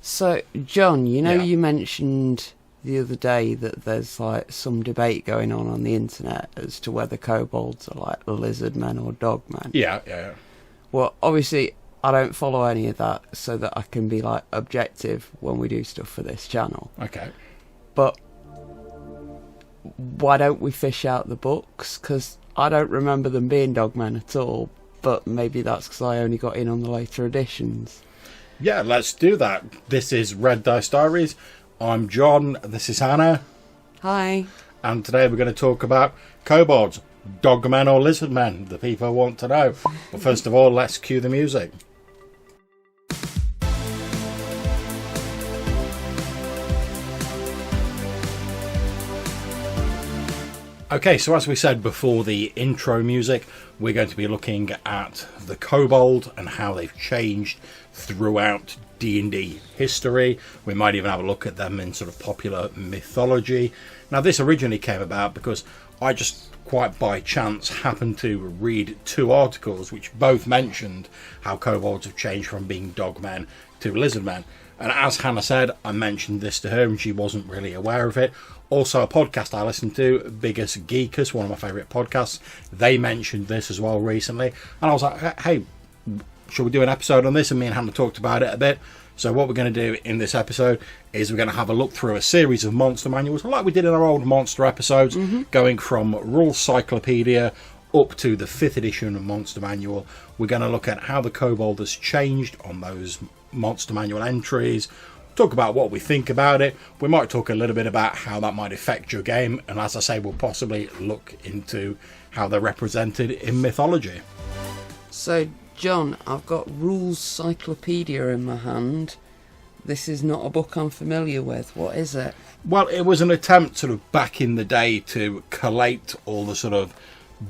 So, John, Yeah. you mentioned the other day that there's like some debate going on the internet as to whether kobolds are like lizard men or dog men. Yeah. Well, obviously, I don't follow any of that so that I can be like objective when we do stuff for this channel. Okay. But why don't we fish out the books? Because I don't remember them being dogmen at all, but maybe that's because I only got in on the later editions. Yeah, let's do that. This is Red Dice Diaries. I'm John, this is Hannah, Hi. and today we're going to talk about kobolds, dogmen or lizard men, the people want to know. But first of all, let's cue the music. Okay, so as we said before the intro music, we're going to be looking at the kobold and how they've changed throughout D&D history. We might even have a look at them in sort of popular mythology. Now, this originally came about because I just quite by chance happened to read two articles which both mentioned how kobolds have changed from being dogmen to lizard men. And as Hannah said, I mentioned this to her and she wasn't really aware of it. Also, a podcast I listened to, Biggest Geekers, one of my favourite podcasts, they mentioned this as well recently. And I was like, hey, should we do an episode on this? And me and Hannah talked about it a bit. So what we're going to do in this episode is we're going to have a look through a series of monster manuals, like we did in our old monster episodes, going from Rules Cyclopedia up to the 5th edition of Monster Manual. We're going to look at how the kobold has changed on those monster manual entries, talk about what we think about it. We might talk a little bit about how that might affect your game, and as I say, we'll possibly look into how they're represented in mythology. So, John, I've got Rules Cyclopedia in my hand. This is not a book I'm familiar with. What is it? Well, it was an attempt sort of back in the day to collate all the sort of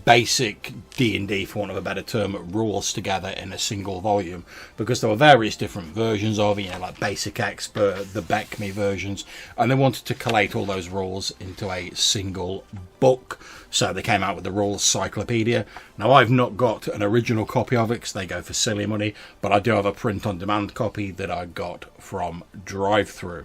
basic D&D, for want of a better term, rules together in a single volume, because there were various different versions of it, like Basic Expert, the Beckme versions, and they wanted to collate all those rules into a single book, so they came out with the Rules Cyclopedia. Now, I've not got an original copy of it because they go for silly money, but I do have a print-on-demand copy that I got from Drive-Thru.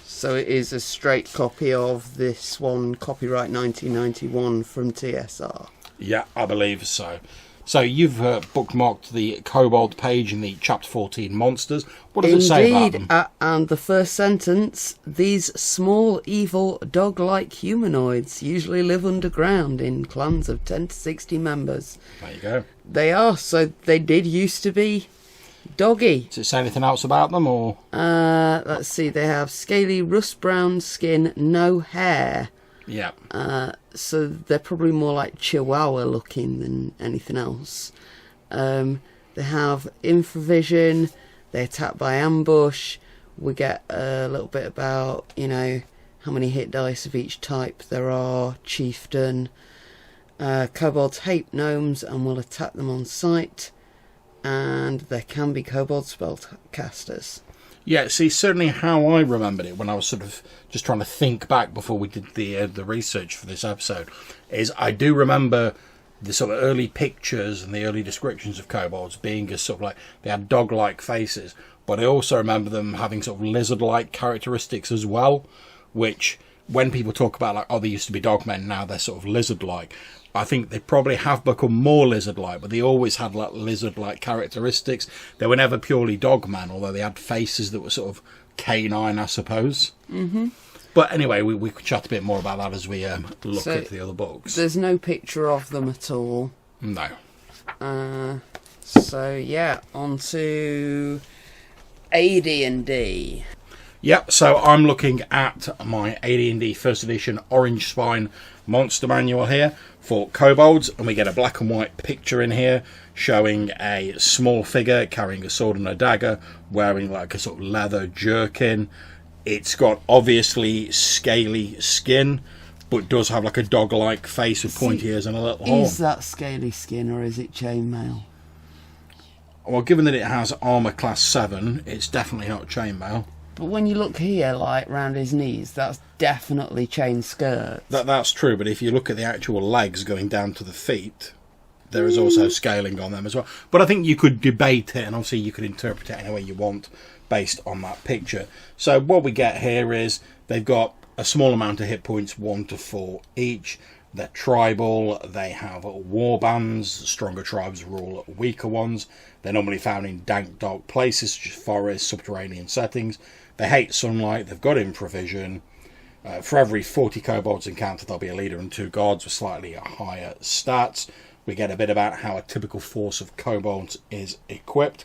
So it is a straight copy of this one, copyright 1991 from TSR. Yeah, I believe so. So you've bookmarked the kobold page in the chapter 14 monsters. What does it say about them? And the first sentence, these small, evil, dog-like humanoids usually live underground in clans of 10 to 60 members. There you go. They are, so they did used to be doggy. Does it say anything else about them, or? Let's see, they have scaly rust-brown skin, no hair. Yeah. So they're probably more like Chihuahua looking than anything else. They have infravision, they attack by ambush. We get a little bit about, how many hit dice of each type there are, chieftain. Kobolds hate gnomes and will attack them on sight. And there can be kobold spellcasters. Yeah, see, certainly how I remembered it when I was sort of just trying to think back before we did the research for this episode, is I do remember the sort of early pictures and the early descriptions of kobolds being as sort of like, they had dog-like faces, but I also remember them having sort of lizard-like characteristics as well, which when people talk about like, oh, they used to be dogmen, now they're sort of lizard-like, I think they probably have become more lizard-like, but they always had like lizard-like characteristics. They were never purely dogmen, although they had faces that were sort of canine, I suppose. Mm-hmm. But anyway, we could chat a bit more about that as we look at the other books. There's no picture of them at all. No. So yeah, on to AD&D. Yep, so I'm looking at my AD&D First Edition Orange Spine Monster Manual here for kobolds, and we get a black and white picture in here showing a small figure carrying a sword and a dagger, wearing like a sort of leather jerkin. It's got obviously scaly skin, but does have like a dog-like face with pointy ears and a little horn. Is that scaly skin or is it chainmail? Well, given that it has armour class 7, it's definitely not chainmail. But when you look here, like, round his knees, that's definitely chain skirts. That's true, but if you look at the actual legs going down to the feet, there is also scaling on them as well. But I think you could debate it, and obviously you could interpret it any way you want based on that picture. So what we get here is they've got a small amount of hit points, 1 to 4 each. They're tribal, they have war bands, stronger tribes rule weaker ones. They're normally found in dank, dark places such as forests, subterranean settings. They hate sunlight, they've got improvision. For every 40 kobolds encountered, there'll be a leader and 2 guards with slightly higher stats. We get a bit about how a typical force of kobolds is equipped.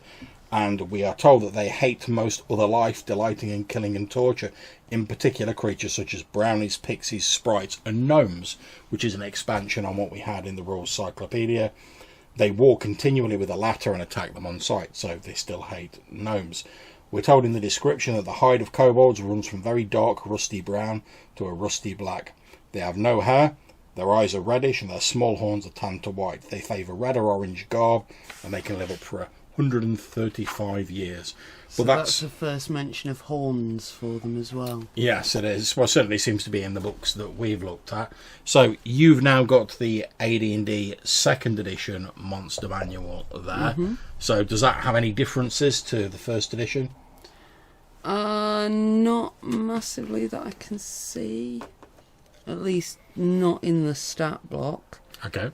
And we are told that they hate most other life, delighting in killing and torture, in particular creatures such as brownies, pixies, sprites and gnomes, which is an expansion on what we had in the Rules Cyclopedia. They war continually with the latter and attack them on sight, so they still hate gnomes. We're told in the description that the hide of kobolds runs from very dark rusty brown to a rusty black. They have no hair, their eyes are reddish and their small horns are tanned to white. They favour red or orange garb and they can live up for 135 years. So that's the first mention of horns for them as well. Yes, it is. Well, it certainly seems to be in the books that we've looked at. So you've now got the AD&D 2nd edition monster manual there. So does that have any differences to the 1st edition? Not massively that I can see. At least not in the stat block. Okay.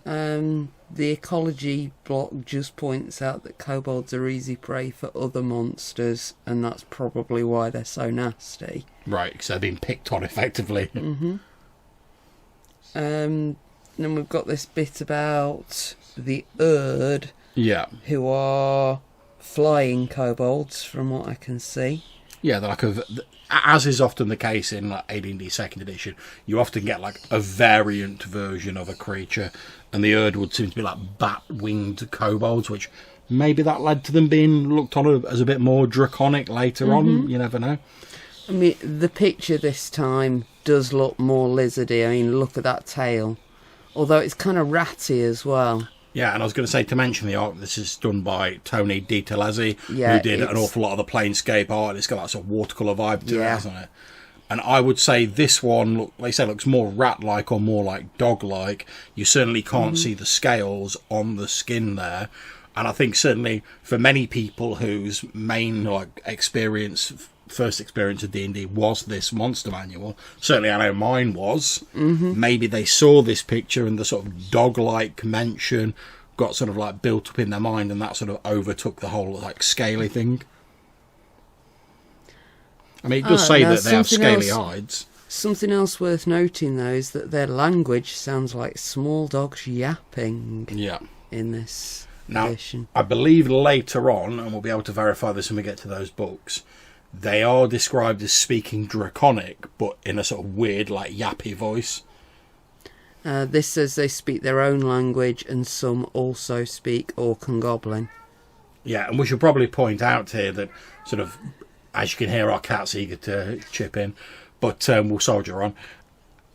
The ecology block just points out that kobolds are easy prey for other monsters, and that's probably why they're so nasty. Right, because they're being picked on effectively. Then we've got this bit about the Erd, who are flying kobolds, from what I can see. Yeah, they're like as is often the case in like AD&D 2nd edition, you often get like a variant version of a creature, and the Erd would seem to be like bat-winged kobolds, which maybe that led to them being looked on as a bit more draconic later on. You never know. I mean, the picture this time does look more lizardy. I mean, look at that tail. Although it's kind of ratty as well. Yeah, and I was going to say, to mention the art, this is done by Tony DiTerlazzi, yeah, who did an awful lot of the Planescape art. It's got that sort of watercolour vibe to it, hasn't it? And I would say this one, like I say, looks more rat-like or more like dog-like. You certainly can't see the scales on the skin there. And I think certainly for many people whose main first experience of D&D was this monster manual, certainly I know mine was, maybe they saw this picture and the sort of dog-like mention got sort of like built up in their mind, and that sort of overtook the whole like scaly thing. I mean, it does say that they have scaly hides. Something else worth noting, though, is that their language sounds like small dogs yapping in this edition. I believe later on, and we'll be able to verify this when we get to those books, they are described as speaking Draconic, but in a sort of weird, like, yappy voice. This says they speak their own language, and some also speak Orc and Goblin. Yeah, and we should probably point out here that sort of, as you can hear, our cat's eager to chip in, but we'll soldier on.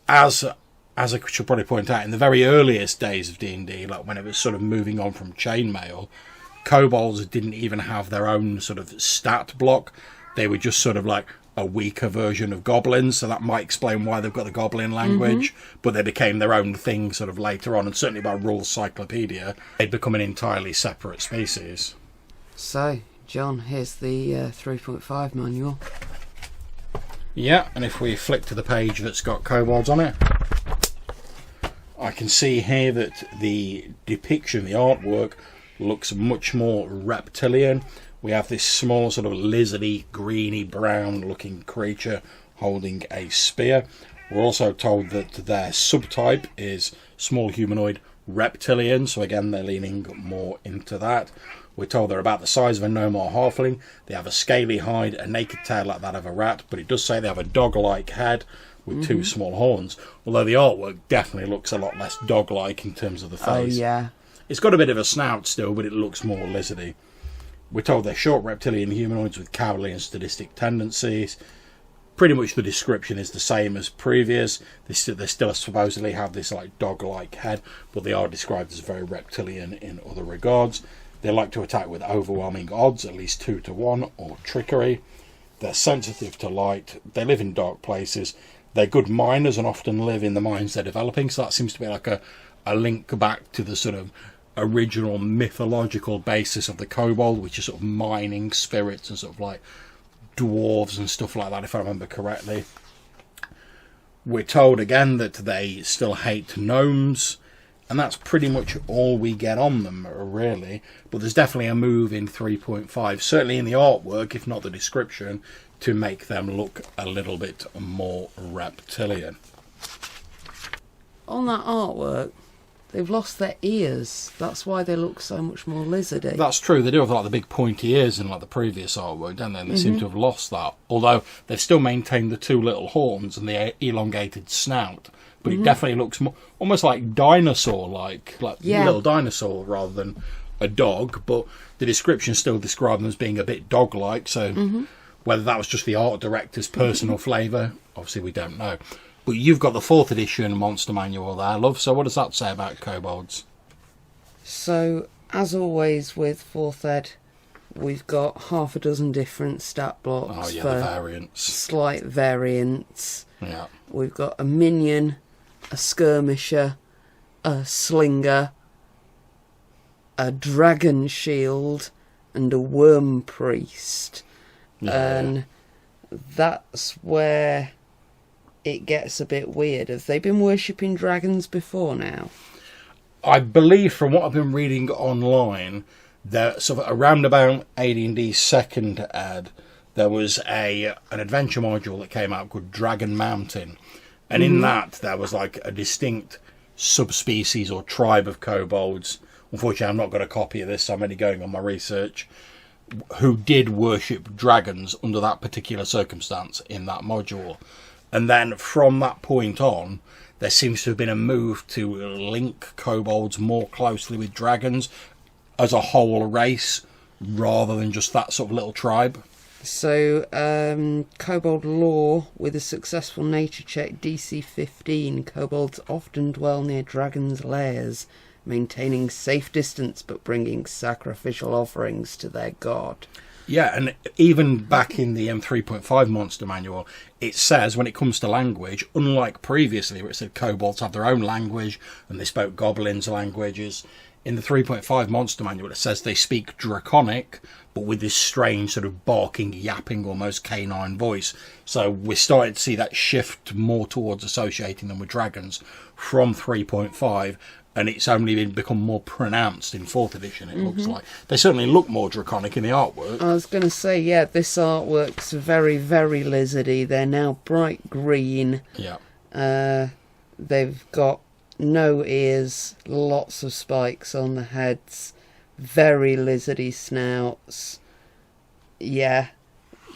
As I should probably point out, in the very earliest days of D&D, like when it was sort of moving on from chainmail, kobolds didn't even have their own sort of stat block. They were just sort of like a weaker version of goblins, so that might explain why they've got the goblin language, but they became their own thing sort of later on, and certainly by Rules Cyclopedia, they'd become an entirely separate species. So, John, here's the 3.5 manual. Yeah, and if we flick to the page that's got kobolds on it, I can see here that the depiction, the artwork, looks much more reptilian. We have this small sort of lizardy, greeny, brown looking creature holding a spear. We're also told that their subtype is small humanoid reptilian, so again they're leaning more into that. We're told they're about the size of a gnome or halfling. They have a scaly hide, a naked tail like that of a rat, but it does say they have a dog-like head with two small horns, although the artwork definitely looks a lot less dog-like in terms of the face. Oh, yeah. It's got a bit of a snout still, but it looks more lizardy. We're told they're short reptilian humanoids with cowardly and sadistic tendencies. Pretty much the description is the same as previous. They still supposedly have this like dog-like head, but they are described as very reptilian in other regards. They like to attack with overwhelming odds, at least 2 to 1, or trickery. They're sensitive to light. They live in dark places. They're good miners and often live in the mines they're developing, so that seems to be like a link back to the sort of original mythological basis of the kobold, which is sort of mining spirits and sort of like dwarves and stuff like that, if I remember correctly. We're told again that they still hate gnomes, and that's pretty much all we get on them, really. But there's definitely a move in 3.5, certainly in the artwork, if not the description, to make them look a little bit more reptilian. On that artwork, they've lost their ears. That's why they look so much more lizardy. That's true. They do have like the big pointy ears in like the previous artwork, don't they? And they seem to have lost that. Although they've still maintained the two little horns and the elongated snout. But it definitely looks more, almost like dinosaur-like, like little dinosaur rather than a dog. But the description still described them as being a bit dog-like. So whether that was just the art director's personal flavour, obviously we don't know. But you've got the 4th edition Monster Manual there, love. So what does that say about kobolds? So, as always with 4th ed, we've got half a dozen different stat blocks the for variants. slight variants. Yeah. We've got a minion, a skirmisher, a slinger, a dragon shield, and a worm priest. And that's where it gets a bit weird. Have they been worshipping dragons before now? I believe from what I've been reading online that sort of around about AD&D's 2nd ed, there was an adventure module that came out called Dragon Mountain. And in that, there was like a distinct subspecies or tribe of kobolds. Unfortunately, I've not got a copy of this, so I'm only going on my research, who did worship dragons under that particular circumstance in that module. And then from that point on, there seems to have been a move to link kobolds more closely with dragons as a whole race, rather than just that sort of little tribe. So, kobold lore, with a successful nature check DC 15, kobolds often dwell near dragons' lairs, maintaining safe distance but bringing sacrificial offerings to their god. Yeah, and even back in the M3.5 Monster Manual, it says, when it comes to language, unlike previously where it said kobolds have their own language and they spoke goblins' languages, in the 3.5 Monster Manual it says they speak Draconic, but with this strange sort of barking, yapping, almost canine voice. So we're starting to see that shift more towards associating them with dragons from 3.5, and it's only become more pronounced in 4th edition, it looks like. They certainly look more draconic in the artwork. I was going to say, yeah, this artwork's very, very lizardy. They're now bright green. Yeah. They've got no ears, lots of spikes on the heads, very lizardy snouts. Yeah.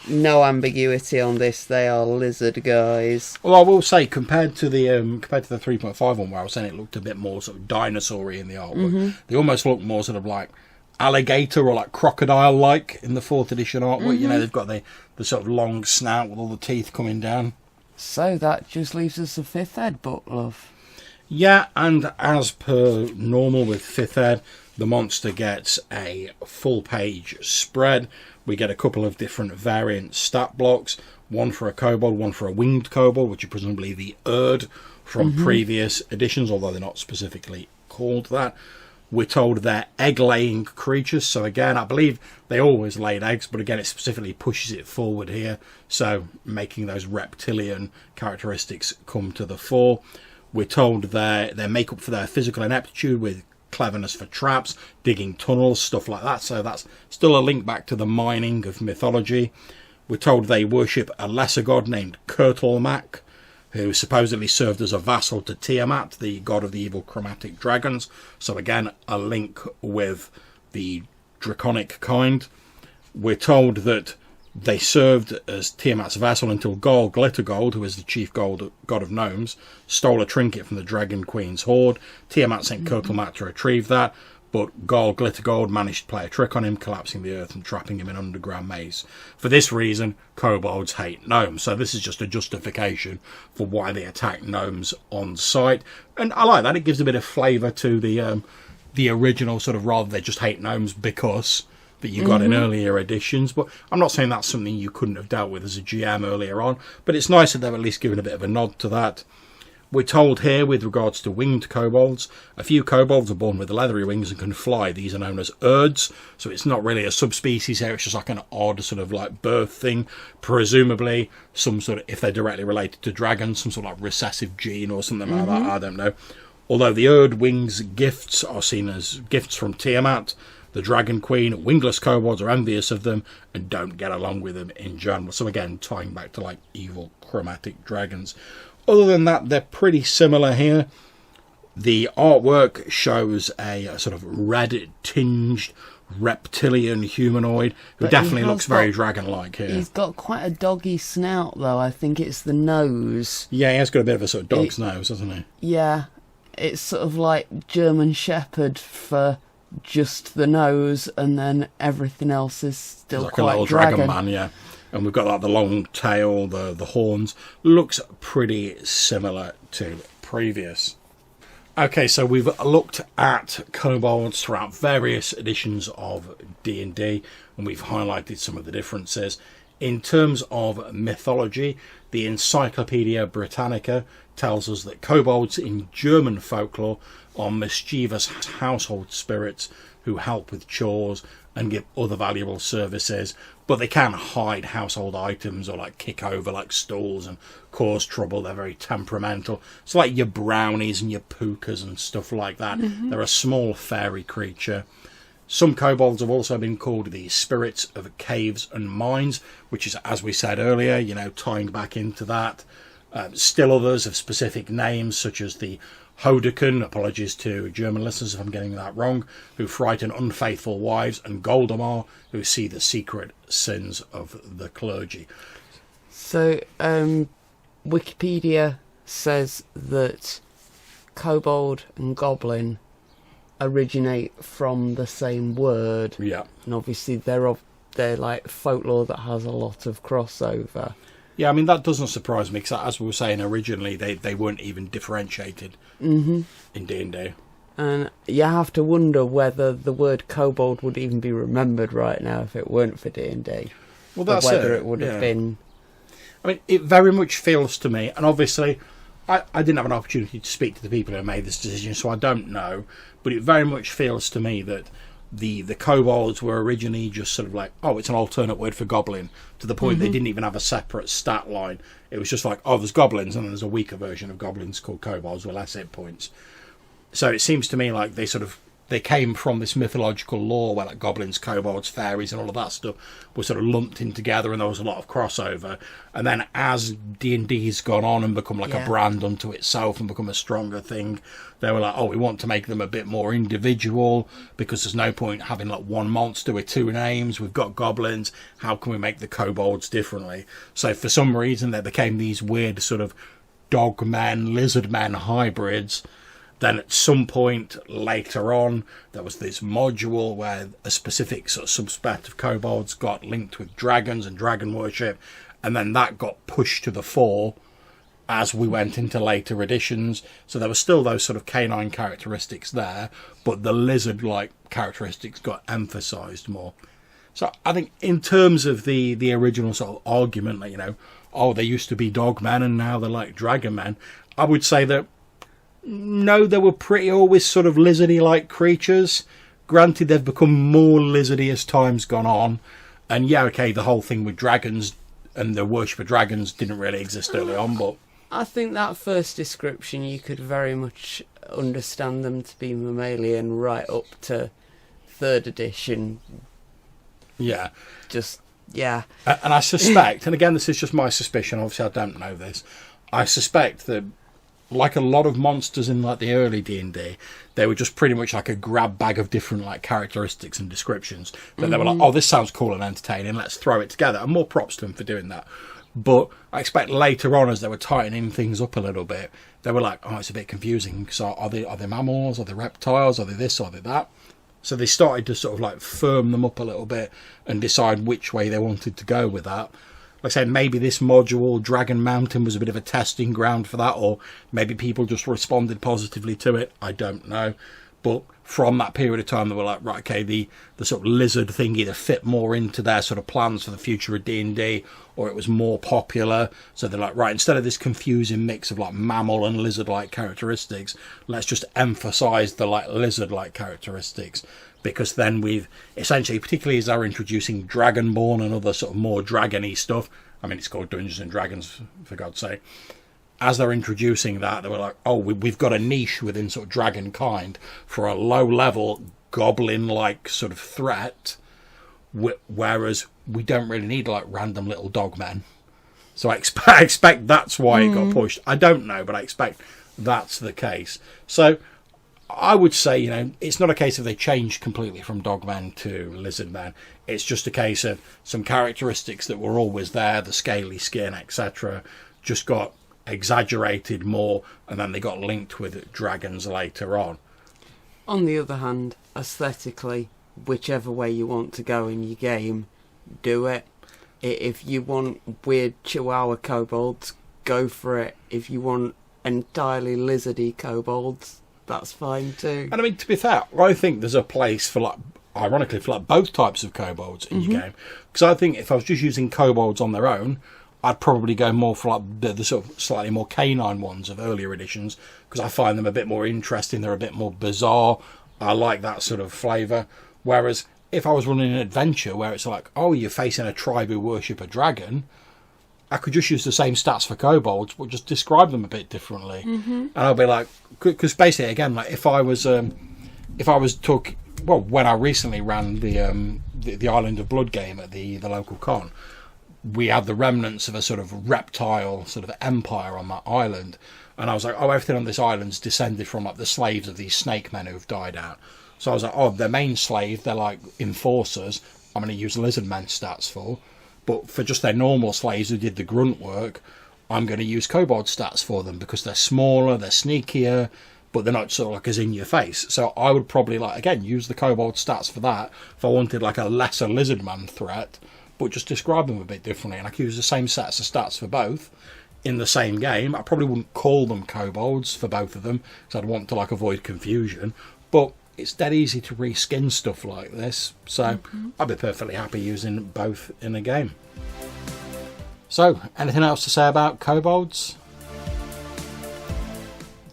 No ambiguity on this. They are lizard guys. Well, I will say, compared to the 3.5 one, where I was saying it looked a bit more sort of dinosaur-y in the artwork, they almost look more sort of like alligator or like crocodile-like in the 4th edition artwork. You know, they've got the sort of long snout with all the teeth coming down. So that just leaves us a 5th ed book, love. Yeah, and as per normal with 5th ed, the monster gets a full-page spread. We get a couple of different variant stat blocks, one for a kobold, one for a winged kobold, which are presumably the Erd from previous editions, although they're not specifically called that. We're told they're egg-laying creatures, so again, I believe they always laid eggs, but again, it specifically pushes it forward here, so making those reptilian characteristics come to the fore. We're told they make up for their physical ineptitude with cleverness for traps, digging tunnels, stuff like that. So that's still a link back to the mining of mythology. We're told they worship a lesser god named Kurtulmak, who supposedly served as a vassal to Tiamat, the god of the evil chromatic dragons. So again, a link with the draconic kind. We're told that they served as Tiamat's vassal until Garl Glittergold, who is the chief god of gnomes, stole a trinket from the Dragon Queen's hoard. Tiamat sent Kurtulmak to retrieve that, but Garl Glittergold managed to play a trick on him, collapsing the earth and trapping him in an underground maze. For this reason, kobolds hate gnomes. So this is just a justification for why they attack gnomes on sight. And I like that. It gives a bit of flavour to the original sort of, rather they just hate gnomes because that you got in earlier editions. But I'm not saying that's something you couldn't have dealt with as a GM earlier on, but it's nice that they've at least given a bit of a nod to that. We're told here, with regards to winged kobolds, a few kobolds are born with leathery wings and can fly. These are known as urds, so it's not really a subspecies here, it's just like an odd sort of like birth thing. Presumably, some sort of, if they're directly related to dragons, some sort of like recessive gene or something like that, I don't know. Although the urd wings gifts are seen as gifts from Tiamat, the Dragon Queen, wingless kobolds are envious of them and don't get along with them in general. So again, tying back to like evil chromatic dragons. Other than that, they're pretty similar here. The artwork shows a sort of red-tinged reptilian humanoid who definitely looks very dragon-like here. He's got quite a doggy snout, though. I think it's the nose. Yeah, he has got a bit of a sort of dog's nose, hasn't he? Yeah, it's sort of like German Shepherd for just the nose, and then everything else is still like quite a little dragon man, yeah. And we've got like the long tail, the horns. Looks pretty similar to previous. Okay, so we've looked at kobolds throughout various editions of D&D, and we've highlighted some of the differences. In terms of mythology, the Encyclopedia Britannica tells us that kobolds in German folklore are mischievous household spirits who help with chores and give other valuable services, but they can hide household items or like kick over like stools and cause trouble. They're very temperamental. It's like your brownies and your pukas and stuff like that. They're a small fairy creature. Some kobolds have also been called the spirits of caves and mines, which is, as we said earlier, you know, tying back into that. Still others have specific names, such as the Hodeken, apologies to German listeners if I'm getting that wrong, who frighten unfaithful wives, and Goldemar, who see the secret sins of the clergy. So, Wikipedia says that kobold and goblin originate from the same word. Yeah. And obviously they're like folklore that has a lot of crossover. Yeah, I mean, that doesn't surprise me, because as we were saying originally, they weren't even differentiated in D&D. And you have to wonder whether the word kobold would even be remembered right now if it weren't for D&D. Well, that's whether it would have been... I mean, it very much feels to me, and obviously I didn't have an opportunity to speak to the people who made this decision, so I don't know, but it very much feels to me that the kobolds were originally just sort of like, oh, it's an alternate word for goblin, to the point they didn't even have a separate stat line. It was just like, oh, there's goblins, and then there's a weaker version of goblins called kobolds with less hit points. So it seems to me like they came from this mythological lore where like goblins, kobolds, fairies and all of that stuff was sort of lumped in together, and there was a lot of crossover. And then as D&D's gone on and become like a brand unto itself and become a stronger thing, they were like, oh, we want to make them a bit more individual, because there's no point having like one monster with two names. We've got goblins, how can we make the kobolds differently? So for some reason they became these weird sort of dogmen, lizardmen hybrids. Then at some point later on, there was this module where a specific sort of subset of kobolds got linked with dragons and dragon worship, and then that got pushed to the fore as we went into later editions. So there were still those sort of canine characteristics there, but the lizard-like characteristics got emphasised more. So I think in terms of the original sort of argument, like, you know, oh, they used to be dogmen and now they're like dragon men, I would say that no, they were pretty always sort of lizardy-like creatures. Granted, they've become more lizardy as time's gone on. And yeah, okay, the whole thing with dragons and the worship of dragons didn't really exist early on, but... I think that first description, you could very much understand them to be mammalian right up to 3rd edition. Yeah. Just, yeah. And I suspect, and again, this is just my suspicion, obviously I don't know this, I suspect that like a lot of monsters in like the early D&D, they were just pretty much like a grab bag of different like characteristics and descriptions. That they were like, oh, this sounds cool and entertaining, let's throw it together. And more props to them for doing that. But I expect later on, as they were tightening things up a little bit, they were like, oh, it's a bit confusing. So are they mammals? Are they reptiles? Are they this? Are they that? So they started to sort of like firm them up a little bit and decide which way they wanted to go with that. Like I said, maybe this module, Dragon Mountain, was a bit of a testing ground for that, or maybe people just responded positively to it. I don't know. But from that period of time, they were like, right, okay, the sort of lizard thing either fit more into their sort of plans for the future of D&D, or it was more popular. So they're like, right, instead of this confusing mix of like mammal and lizard-like characteristics, let's just emphasize the like lizard-like characteristics. Because then we've essentially, particularly as they're introducing Dragonborn and other sort of more dragon-y stuff, I mean, it's called Dungeons and Dragons, for God's sake. As they're introducing that, they were like, oh, we've got a niche within sort of dragon kind for a low-level, goblin-like sort of threat, whereas we don't really need, like, random little dogmen. So I expect that's why it got pushed. I don't know, but I expect that's the case. So I would say, you know, it's not a case of they changed completely from dogmen to lizardmen. It's just a case of some characteristics that were always there, the scaly skin, etc., just got exaggerated more, and then they got linked with dragons later on. On the other hand, aesthetically, whichever way you want to go in your game, do it. If you want weird chihuahua kobolds, go for it. If you want entirely lizardy kobolds, that's fine too. And I mean, to be fair, I think there's a place for, like, ironically, for like both types of kobolds in your game. Because I think if I was just using kobolds on their own, I'd probably go more for like the sort of slightly more canine ones of earlier editions, because I find them a bit more interesting. They're a bit more bizarre. I like that sort of flavour. Whereas if I was running an adventure where it's like, oh, you're facing a tribe who worship a dragon, I could just use the same stats for kobolds, but just describe them a bit differently. And I'll be like, because basically, again, like if I was when I recently ran the Island of Blood game at the local con, we had the remnants of a sort of reptile sort of empire on that island, and I was like, oh, everything on this island's descended from like the slaves of these snake men who've died out. So I was like, oh, their main slave, they're like enforcers, I'm going to use lizard men stats for, but for just their normal slaves who did the grunt work, I'm going to use kobold stats for them, because they're smaller, they're sneakier, but they're not sort of like as in your face. So I would probably, like, again, use the kobold stats for that if I wanted like a lesser lizard man threat, but just describe them a bit differently. And I could use the same sets of stats for both in the same game. I probably wouldn't call them kobolds for both of them, because I'd want to like avoid confusion. But it's dead easy to reskin stuff like this, so I'd be perfectly happy using both in a game. So, anything else to say about kobolds?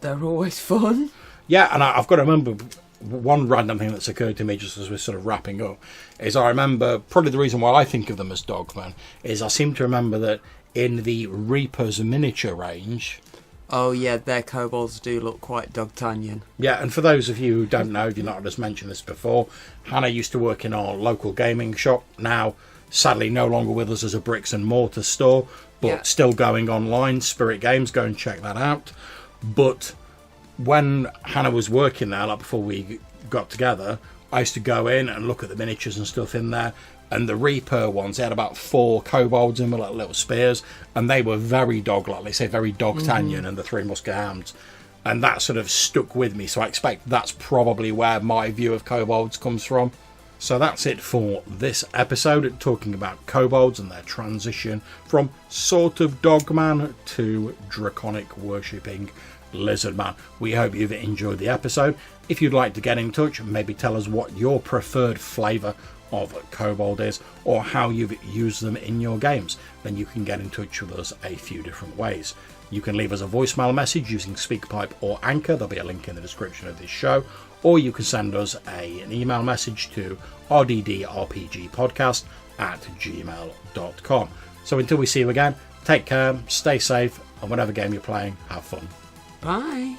They're always fun. Yeah, and I've got to remember one random thing that's occurred to me just as we're sort of wrapping up, is I remember, probably the reason why I think of them as dogmen, is I seem to remember that in the Reaper's miniature range... Oh yeah, their kobolds do look quite Dogtanian. Yeah, and for those of you who don't know, you've not just mentioned this before, Hannah used to work in our local gaming shop, now sadly no longer with us as a bricks and mortar store, but still going online, Spirit Games, go and check that out. But when Hannah was working there, like before we got together, I used to go in and look at the miniatures and stuff in there, and the Reaper ones, they had about 4 kobolds in with like little spears, and they were very dog-like, they say very Dogtanian, and the Three Musket Hounds, and that sort of stuck with me, so I expect that's probably where my view of kobolds comes from. So that's it for this episode, talking about kobolds and their transition from sort of dogman to draconic worshipping lizardman. We hope you've enjoyed the episode. If you'd like to get in touch, maybe tell us what your preferred flavour of kobold is, or how you've used them in your games, then you can get in touch with us a few different ways. You can leave us a voicemail message using SpeakPipe or Anchor, there'll be a link in the description of this show, or you can send us an email message to rddrpgpodcast@gmail.com. So until we see you again, take care, stay safe, and whatever game you're playing, have fun. Bye.